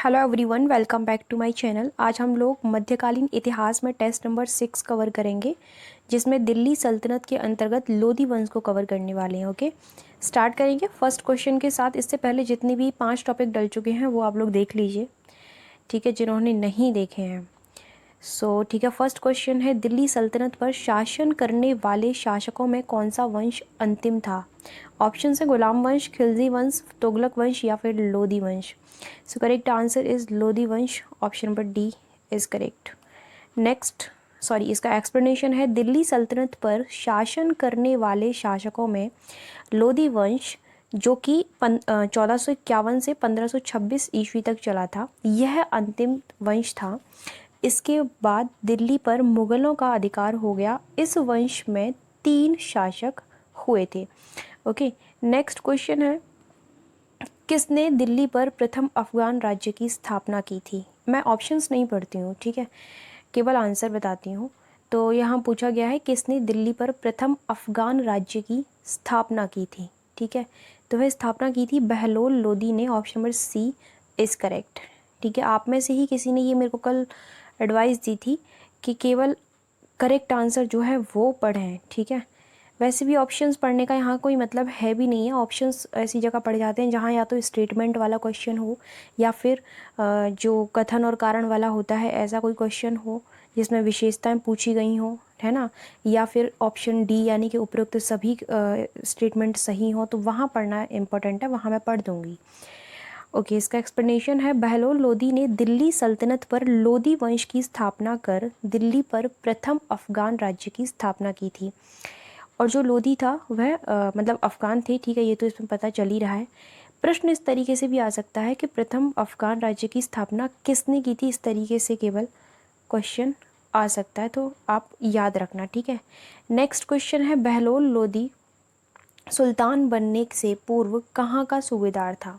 Hello everyone, welcome back to my channel. आज हम लोग मध्यकालीन इतिहास में टेस्ट नंबर 6 कवर करेंगे, जिसमें दिल्ली सल्तनत के अंतर्गत लोधी वंश को कवर करने वाले हैं। ओके, स्टार्ट करेंगे फर्स्ट क्वेश्चन के साथ। इससे पहले जितने भी 5 टॉपिक डल चुके हैं वो आप लोग देख लीजिए, ठीक है, जिन्होंने नहीं देखे हैं। ठीक है, फर्स्ट क्वेश्चन है, दिल्ली सल्तनत पर शासन करने वाले शासकों में कौन सा वंश अंतिम था? ऑप्शन है गुलाम वंश, खिलजी वंश, तुगलक वंश या फिर लोधी वंश। So correct answer is Lodhi वंश। Option number D is correct. Next, इसका एक्सप्लेनेशन है, दिल्ली सल्तनत पर शासन करने वाले शासकों में लोधी वंश, जो कि 1451 से 1526 ईस्वी तक चला था, यह अंतिम वंश था। इसके बाद दिल्ली पर मुगलों का अधिकार हो गया। इस वंश में 3 शासक हुए थे। ओके, नेक्स्ट क्वेश्चन है, किसने दिल्ली पर प्रथम अफगान राज्य की स्थापना की थी? मैं ऑप्शंस नहीं पढ़ती हूँ, ठीक है, केवल आंसर बताती हूँ। तो यहाँ पूछा गया है, किसने दिल्ली पर प्रथम अफगान राज्य की स्थापना की थी? ठीक है, तो वह स्थापना की थी बहलोल लोदी ने। Option number C is correct. ठीक है, आप में से ही किसी ने ये मेरे को कल एडवाइस दी थी कि केवल करेक्ट आंसर जो है वो पढ़ें। ठीक है, वैसे भी ऑप्शंस पढ़ने का यहाँ कोई मतलब है भी नहीं है। ऑप्शंस ऐसी जगह पढ़ जाते हैं जहाँ या तो स्टेटमेंट वाला क्वेश्चन हो, या फिर जो कथन और कारण वाला होता है ऐसा कोई क्वेश्चन हो जिसमें विशेषताएं पूछी गई हो, है ना, या फिर ऑप्शन डी यानी कि उपरोक्त सभी स्टेटमेंट सही हो, तो वहाँ पढ़ना इम्पोर्टेंट है, वहाँ मैं पढ़ दूँगी। ओके, इसका एक्सप्लेनेशन है, बहलोल लोदी ने दिल्ली सल्तनत पर लोदी वंश की स्थापना कर दिल्ली पर प्रथम अफगान राज्य की स्थापना की थी। और जो लोधी था वह मतलब अफ़गान थे, ठीक है, ये तो इसमें पता चल ही रहा है। प्रश्न इस तरीके से भी आ सकता है कि प्रथम अफ़गान राज्य की स्थापना किसने की थी, इस तरीके से केवल क्वेश्चन आ सकता है, तो आप याद रखना। ठीक है, नेक्स्ट क्वेश्चन है, बहलोल लोदी सुल्तान बनने से पूर्व कहाँ का सूबेदार था?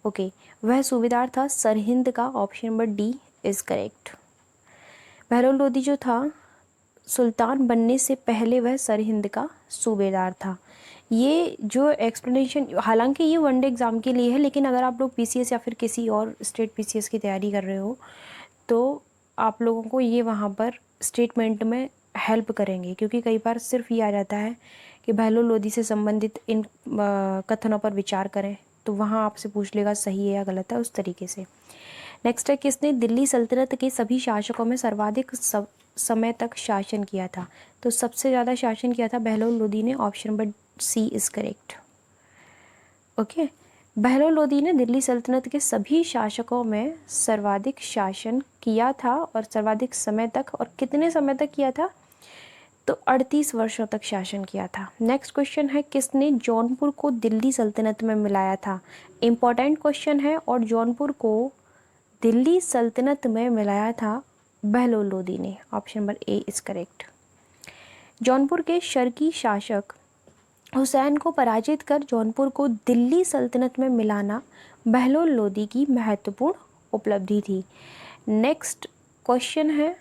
ओके, वह सूबेदार था सरहिंद का। Option number D is correct. Bahlol Lodi जो था सुल्तान बनने से पहले वह सरहिंद का सूबेदार था। ये जो एक्सप्लेनेशन, हालांकि ये वनडे एग्ज़ाम के लिए है, लेकिन अगर आप लोग पीसीएस या फिर किसी और स्टेट पीसीएस की तैयारी कर रहे हो तो आप लोगों को ये वहाँ पर स्टेटमेंट में हेल्प करेंगे, क्योंकि कई बार सिर्फ ये आ जाता है कि बहलोल लोदी से संबंधित इन कथनों पर विचार करें, तो वहाँ आपसे पूछ लेगा सही है या गलत है, उस तरीके से। नेक्स्ट है, किसने दिल्ली सल्तनत के सभी शासकों में सर्वाधिक समय तक शासन किया था? तो सबसे ज़्यादा शासन किया था बहलोल लोदी ने। Option number C is correct. Okay, Bahlol Lodi ने दिल्ली सल्तनत के सभी शासकों में सर्वाधिक शासन किया था, और सर्वाधिक समय तक, और कितने समय तक किया था? तो 38 वर्षों तक शासन किया था। नेक्स्ट क्वेश्चन है, किसने जौनपुर को दिल्ली सल्तनत में मिलाया था? इम्पॉर्टेंट क्वेश्चन है, और जौनपुर को दिल्ली सल्तनत में मिलाया था बहलोल लोदी ने। Option number A is correct. Jaunpur के शर्की शासक हुसैन को पराजित कर जौनपुर को दिल्ली सल्तनत में मिलाना बहलोल लोदी की महत्वपूर्ण उपलब्धि थी। नेक्स्ट क्वेश्चन है,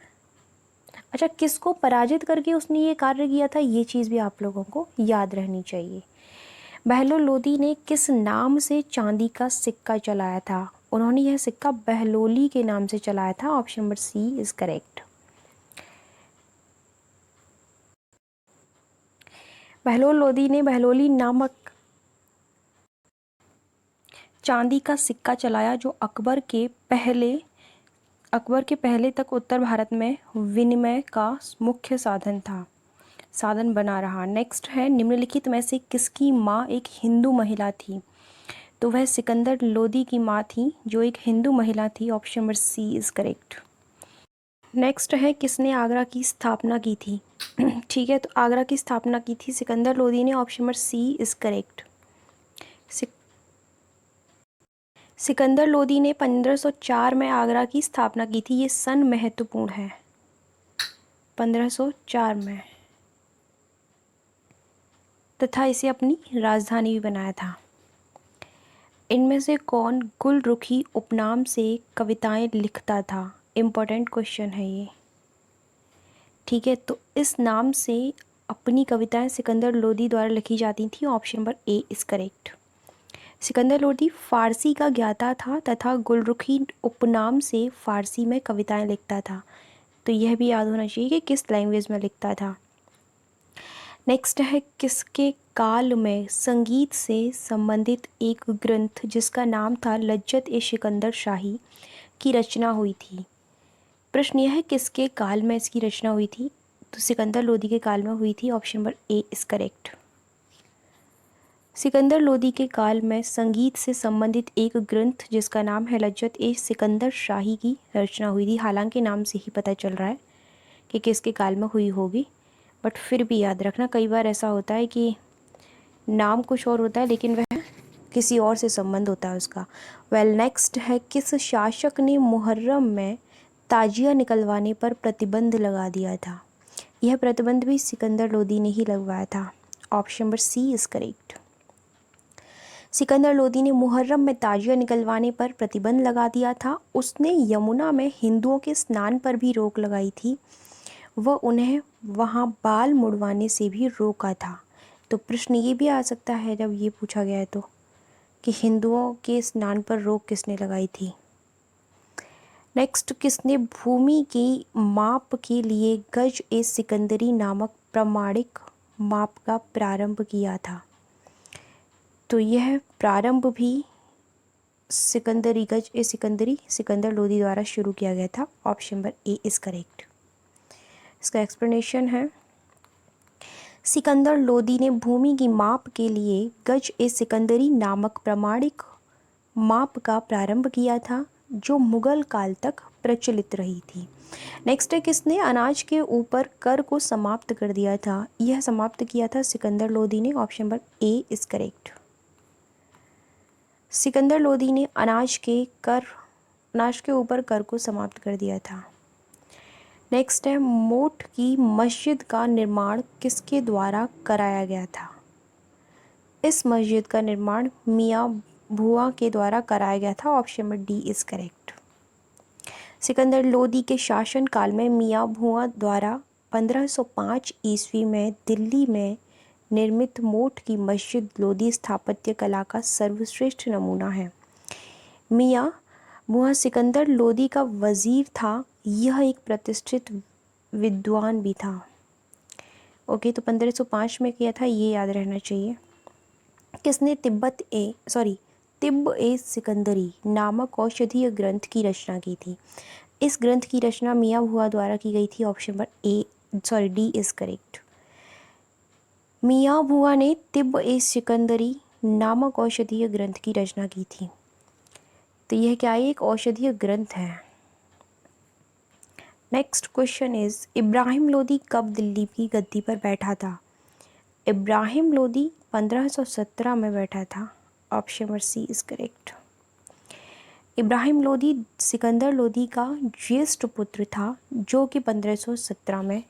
अच्छा, किसको पराजित करके उसने ये कार्य किया था? ये चीज़ भी आप लोगों को याद रहनी चाहिए। बहलोल लोदी ने किस नाम से चांदी का सिक्का चलाया था? उन्होंने यह सिक्का बहलोली के नाम से चलाया था। Option number C is correct. Bahlol Lodi ने बहलोली नामक चांदी का सिक्का चलाया, जो अकबर के पहले तक उत्तर भारत में विनिमय का मुख्य साधन बना रहा। नेक्स्ट है, निम्नलिखित में से किसकी माँ एक हिंदू महिला थी? तो वह सिकंदर लोदी की माँ थी, जो एक हिंदू महिला थी। Option number C is correct. Next है, किसने आगरा की स्थापना की थी? ठीक है, तो आगरा की स्थापना की थी सिकंदर लोदी ने। Option number C is correct. Sikandar Lodi ने 1504 में आगरा की स्थापना की थी। ये सन महत्वपूर्ण है, 1504 में, तथा इसे अपनी राजधानी भी बनाया था। इनमें से कौन गुलरुखी उपनाम से कविताएं लिखता था? इम्पोर्टेंट क्वेश्चन है ये। ठीक है, तो इस नाम से अपनी कविताएं सिकंदर लोदी द्वारा लिखी जाती थी। Option number A is correct. Sikandar Lodi Farsi का ज्ञाता था तथा गुलरुखी उपनाम से फारसी में कविताएं लिखता था। तो यह भी याद होना चाहिए कि किस लैंग्वेज में लिखता था। नेक्स्ट है, किसके काल में संगीत से संबंधित एक ग्रंथ जिसका नाम था लज्जत ए सिकंदर शाही की रचना हुई थी। प्रश्न यह है, किसके काल में इसकी रचना हुई थी? तो सिकंदर लोदी के काल में हुई थी। Option number A is correct. Sikandar Lodi के काल में संगीत से संबंधित एक ग्रंथ जिसका नाम है लज्जत ए सिकंदर शाही की रचना हुई थी। हालांकि नाम से ही पता चल रहा है कि किसके काल में हुई होगी, बट फिर भी याद रखना, कई बार ऐसा होता है कि नाम कुछ और होता है लेकिन वह किसी और से संबंध होता है उसका। नेक्स्ट है, किस शासक ने मुहर्रम में ताजिया निकलवाने पर प्रतिबंध लगा दिया था? यह प्रतिबंध भी सिकंदर लोदी ने ही लगवाया था। Option number C is correct. Sikandar Lodi ने मुहर्रम में ताजिया निकलवाने पर प्रतिबंध लगा दिया था। उसने यमुना में हिंदुओं के स्नान पर भी रोक लगाई थी। वह उन्हें वहां बाल मुड़वाने से भी रोका था। तो प्रश्न ये भी आ सकता है जब ये पूछा गया है तो, कि हिंदुओं के स्नान पर रोक किसने लगाई थी। नेक्स्ट, किसने भूमि की माप के लिए गज ए सिकंदरी नामक प्रमाणिक माप का प्रारंभ किया था? तो यह प्रारंभ भी सिकंदरी गज ए सिकंदरी सिकंदर लोदी द्वारा शुरू किया गया था। Option number A is correct. इसका एक्सप्लेनेशन है, सिकंदर लोदी ने भूमि की माप के लिए गज ए सिकंदरी नामक प्रमाणिक माप का प्रारंभ किया था जो मुगल काल तक प्रचलित रही थी। नेक्स्ट है, किसने अनाज के ऊपर कर को समाप्त कर दिया था? यह समाप्त किया था सिकंदर लोदी ने। Option number A is correct. Sikandar Lodi ने अनाज के ऊपर कर को समाप्त कर दिया था। नेक्स्ट है, मोट की मस्जिद का निर्माण किसके द्वारा कराया गया था? इस मस्जिद का निर्माण मियाँ भुआ के द्वारा कराया गया था। Option number D is correct. Sikandar Lodi के शासन काल में मियाँ भुआ द्वारा 1505 ईस्वी में दिल्ली में निर्मित मोट की मस्जिद लोदी स्थापत्य कला का सर्वश्रेष्ठ नमूना है। मियाँ भुआ सिकंदर लोदी का वजीर था। यह एक प्रतिष्ठित विद्वान भी था। ओके, तो 1505 में किया था, ये याद रहना चाहिए। किसने तिब्ब ए सिकंदरी नामक औषधीय ग्रंथ की रचना की थी? इस ग्रंथ की रचना मियाँ भुआ द्वारा की गई थी। Option number D is correct. मियाँ भुआ ने तिब्ब ए सिकंदरी नामक औषधीय ग्रंथ की रचना की थी। तो यह क्या है? एक औषधीय ग्रंथ है। Next question is, Ibrahim Lodi कब दिल्ली की गद्दी पर बैठा था? इब्राहिम लोदी 1517 में बैठा था। Option number C is correct. Ibrahim Lodi Sikandar Lodi का ज्येष्ठ पुत्र था जो कि 1517 में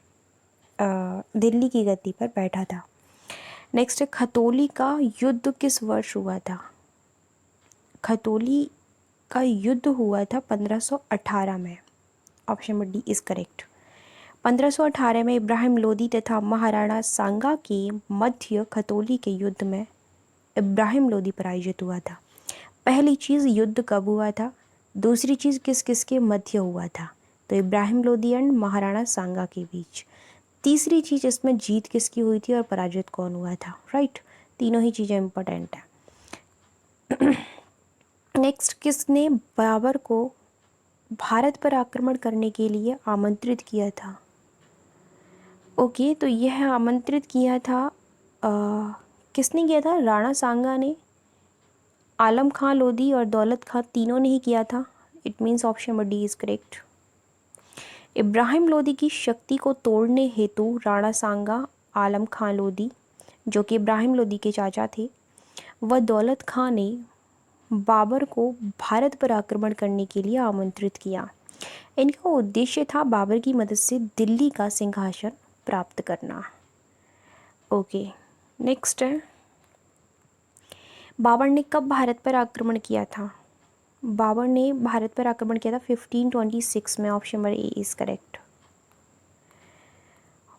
दिल्ली की गद्दी पर बैठा था। नेक्स्ट है, खतौली का युद्ध किस वर्ष हुआ था? खतौली का युद्ध हुआ था 1518 में। Option number D is correct. 1518 में इब्राहिम लोदी तथा महाराणा सांगा के मध्य खतौली के युद्ध में इब्राहिम लोदी पराजित हुआ था। पहली चीज़, युद्ध कब हुआ था? दूसरी चीज़, किस किस के मध्य हुआ था? तो इब्राहिम लोदी एंड महाराणा सांगा के बीच। तीसरी चीज़, इसमें जीत किसकी हुई थी और पराजित कौन हुआ था? राइट, तीनों ही चीज़ें इंपॉर्टेंट है। नेक्स्ट, किसने बाबर को भारत पर आक्रमण करने के लिए आमंत्रित किया था? ओके, तो यह आमंत्रित किया था किसने किया था? राणा सांगा ने। आलम खां लोदी और दौलत खां तीनों ने ही किया था। It means option number D is correct. Ibrahim Lodi की शक्ति को तोड़ने हेतु राणा सांगा, आलम खां लोदी जो कि इब्राहिम लोदी के चाचा थे, व दौलत खां ने बाबर को भारत पर आक्रमण करने के लिए आमंत्रित किया। इनका उद्देश्य था बाबर की मदद से दिल्ली का सिंहासन प्राप्त करना। ओके, नेक्स्ट है, बाबर ने कब भारत पर आक्रमण किया था? बाबर ने भारत पर आक्रमण किया था 1526 में। Option number A is correct.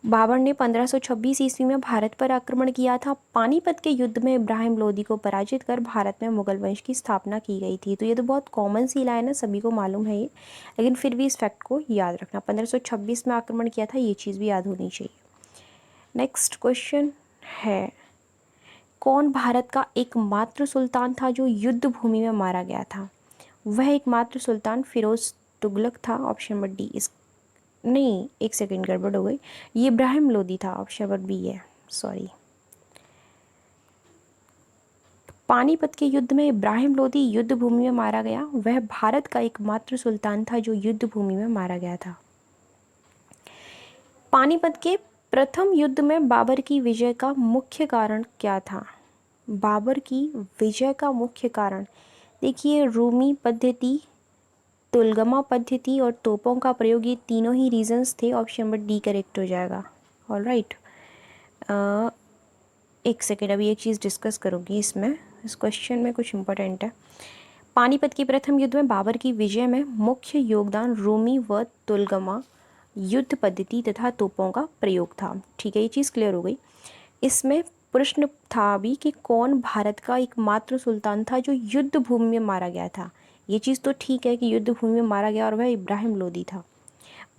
Babur ने 1526 ईस्वी में भारत पर आक्रमण किया था। पानीपत के युद्ध में इब्राहिम लोदी को पराजित कर भारत में मुगल वंश की स्थापना की गई थी। तो ये तो बहुत कॉमन सी लाइन है, सभी को मालूम है ये, लेकिन फिर भी इस फैक्ट को याद रखना। 1526 में आक्रमण किया था, ये चीज़ भी याद होनी चाहिए। नेक्स्ट क्वेश्चन है, कौन भारत का एकमात्र सुल्तान था जो युद्ध भूमि में मारा गया था? वह एकमात्र सुल्तान फिरोज तुगलक था। ऑप्शन नंबर डी इस नहीं, एक सेकंड, गड़बड़ हो गई, ये इब्राहिम लोदी था। ऑप्शन नंबर बी है, सॉरी। पानीपत के युद्ध में इब्राहिम लोदी युद्ध भूमि में मारा गया। वह भारत का एकमात्र सुल्तान था जो युद्ध भूमि में मारा गया था। पानीपत के प्रथम युद्ध में बाबर की विजय का मुख्य कारण क्या था? बाबर की विजय का मुख्य कारण, देखिए, रूमी पद्धति, तुलगमा पद्धति और तोपों का प्रयोग, ये तीनों ही रीजंस थे। ऑप्शन नंबर डी करेक्ट हो जाएगा। ऑलराइट, एक सेकेंड, अभी एक चीज़ डिस्कस करूँगी इसमें, इस क्वेश्चन में कुछ इंपॉर्टेंट है। पानीपत के प्रथम युद्ध में बाबर की विजय में मुख्य योगदान रूमी व तुलगमा युद्ध पद्धति तथा तोपों का प्रयोग था। ठीक है, ये चीज़ क्लियर हो गई। इसमें प्रश्न था अभी कि कौन भारत का एकमात्र सुल्तान था जो युद्ध भूमि में मारा गया था। ये चीज़ तो ठीक है कि युद्ध भूमि में मारा गया और वह इब्राहिम लोदी था,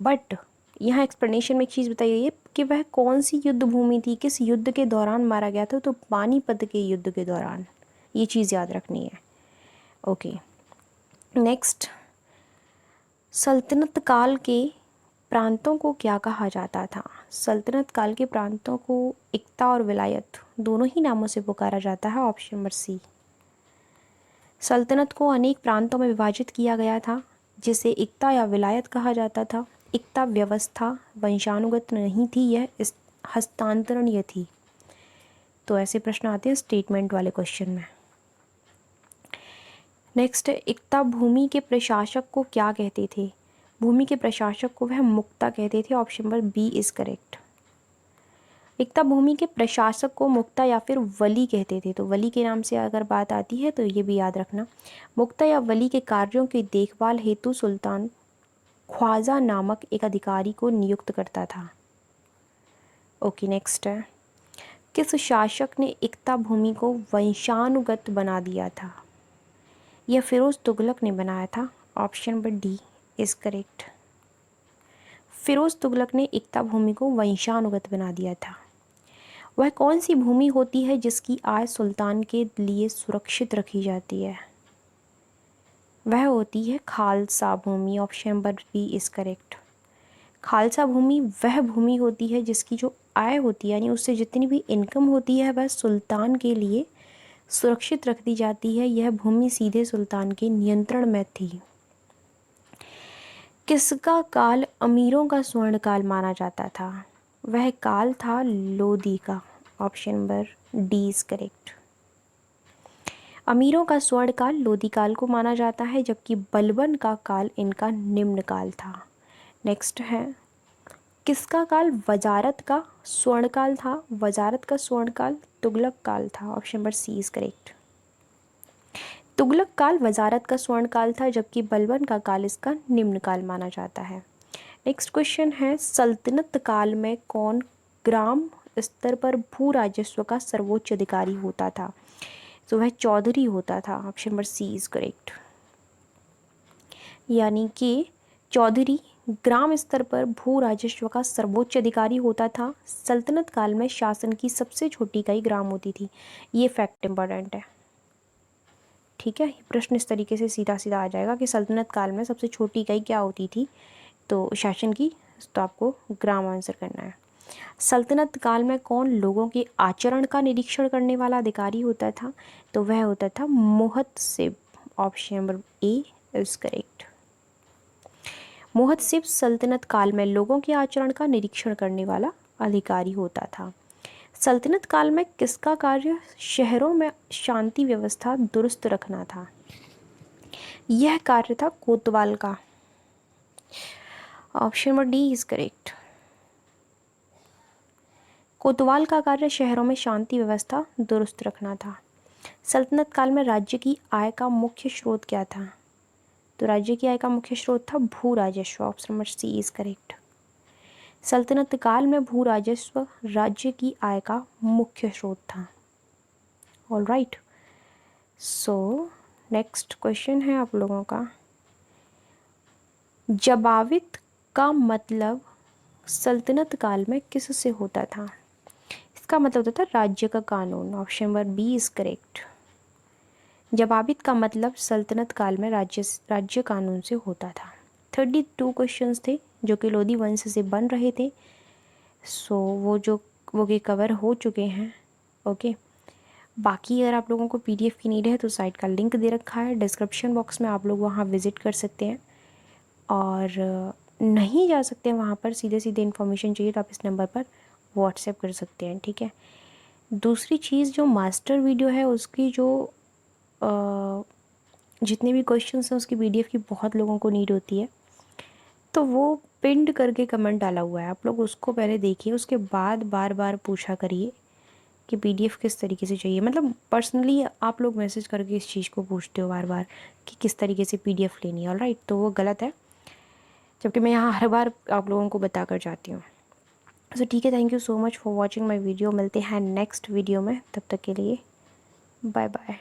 बट यहाँ एक्सप्लेनेशन में एक चीज़ बताई गई है कि वह कौन सी युद्ध भूमि थी, किस युद्ध के दौरान मारा गया था। तो पानीपत के युद्ध के दौरान, ये चीज़ याद रखनी है। ओके, नेक्स्ट, सल्तनत काल के प्रांतों को क्या कहा जाता था? सल्तनत काल के प्रांतों को इक्ता और विलायत दोनों ही नामों से पुकारा जाता है। Option number C. सल्तनत को अनेक प्रांतों में विभाजित किया गया था जिसे इक्ता या विलायत कहा जाता था। इक्ता व्यवस्था वंशानुगत नहीं थी, यह हस्तांतरणीय थी। तो ऐसे प्रश्न आते हैं स्टेटमेंट वाले क्वेश्चन में। नेक्स्ट, इक्ता भूमि के प्रशासक को क्या कहते थे? भूमि के प्रशासक को वह मुक्ता कहते थे। Option number B is correct. इक्ता भूमि के प्रशासक को मुक्ता या फिर वली कहते थे। तो वली के नाम से अगर बात आती है तो ये भी याद रखना। मुक्ता या वली के कार्यों की देखभाल हेतु सुल्तान ख्वाजा नामक एक अधिकारी को नियुक्त करता था। ओके, नेक्स्ट है, किस शासक ने इक्ता भूमि को वंशानुगत बना दिया था? यह फिरोज तुगलक ने बनाया था। Option number D is correct. Firoz Tughlaq ने इक्ता भूमि को वंशानुगत बना दिया था। वह कौन सी भूमि होती है जिसकी आय सुल्तान के लिए सुरक्षित रखी जाती है? वह होती है खालसा भूमि। Option number B is correct. खालसा भूमि वह भूमि होती है जिसकी जो आय होती है, यानी उससे जितनी भी इनकम होती है, वह सुल्तान के लिए सुरक्षित रख दी जाती है। यह भूमि सीधे सुल्तान के नियंत्रण में थी। किसका काल अमीरों का स्वर्ण काल माना जाता था? वह काल था लोदी का। Option number D is correct. अमीरों का स्वर्ण काल लोदी काल को माना जाता है, जबकि बलबन का काल इनका निम्न काल था। नेक्स्ट है, किसका काल वजारत का स्वर्ण काल था? वजारत का स्वर्ण काल तुगलक काल था। Option number C is correct. Tughlaq काल वजारत का स्वर्ण काल था, जबकि बलबन का काल इसका निम्न काल माना जाता है। नेक्स्ट क्वेश्चन है, सल्तनत काल में कौन ग्राम स्तर पर भू राजस्व का सर्वोच्च अधिकारी होता था? तो वह चौधरी होता था। Option number C is correct. यानी कि चौधरी ग्राम स्तर पर भू राजस्व का सर्वोच्च अधिकारी होता था। सल्तनत काल में शासन की सबसे छोटी इकाई ग्राम होती थी। ये फैक्ट इंपॉर्टेंट है। ठीक है, प्रश्न इस तरीके से सीधा सीधा आ जाएगा कि सल्तनत काल में सबसे छोटी इकाई क्या होती थी, तो शासन की, तो आपको ग्राम आंसर करना है। सल्तनत काल में कौन लोगों के आचरण का निरीक्षण करने वाला अधिकारी होता था? तो वह होता था मुहतसिब। Option number A is correct. मुहतसिब सल्तनत काल में लोगों के आचरण का निरीक्षण करने वाला अधिकारी होता था। सल्तनत काल में किसका कार्य शहरों में शांति व्यवस्था दुरुस्त रखना था? यह कार्य था कोतवाल का। Option number D is correct. कोतवाल का कार्य शहरों में शांति व्यवस्था दुरुस्त रखना था। सल्तनत काल में राज्य की आय का मुख्य स्रोत क्या था? तो राज्य की आय का मुख्य स्रोत था भू राजस्व। Option number C is correct. सल्तनत काल में भू राजस्व राज्य की आय का मुख्य स्रोत था। All right, so next question है आप लोगों का, जबावित का मतलब सल्तनत काल में किससे होता था? इसका मतलब होता था राज्य का कानून। Option number B is correct. जबावित का मतलब सल्तनत काल में राज्य कानून से होता था। 32 क्वेश्चंस थे जो कि लोधी वंश से बन रहे थे। सो वो के कवर हो चुके हैं। ओके, बाकी अगर आप लोगों को पीडीएफ की नीड है तो साइट का लिंक दे रखा है डिस्क्रिप्शन बॉक्स में, आप लोग वहाँ विज़िट कर सकते हैं। और नहीं जा सकते हैं वहाँ पर, सीधे सीधे इन्फॉर्मेशन चाहिए तो आप इस नंबर पर व्हाट्सएप कर सकते हैं, ठीक है। दूसरी चीज़, जो मास्टर वीडियो है उसकी जो जितने भी क्वेश्चंस हैं उसकी पीडीएफ की बहुत लोगों को नीड होती है, तो वो पिंड करके कमेंट डाला हुआ है, आप लोग उसको पहले देखिए, उसके बाद बार बार पूछा करिए कि पीडीएफ किस तरीके से चाहिए। मतलब पर्सनली आप लोग मैसेज करके इस चीज़ को पूछते हो बार बार कि किस तरीके से पीडीएफ लेनी है, ऑलराइट, तो वो गलत है, जबकि मैं यहाँ हर बार आप लोगों को बता कर जाती हूँ। सो ठीक है, thank you so much for watching my video. मिलते हैं नेक्स्ट वीडियो में, तब तक के लिए बाय बाय।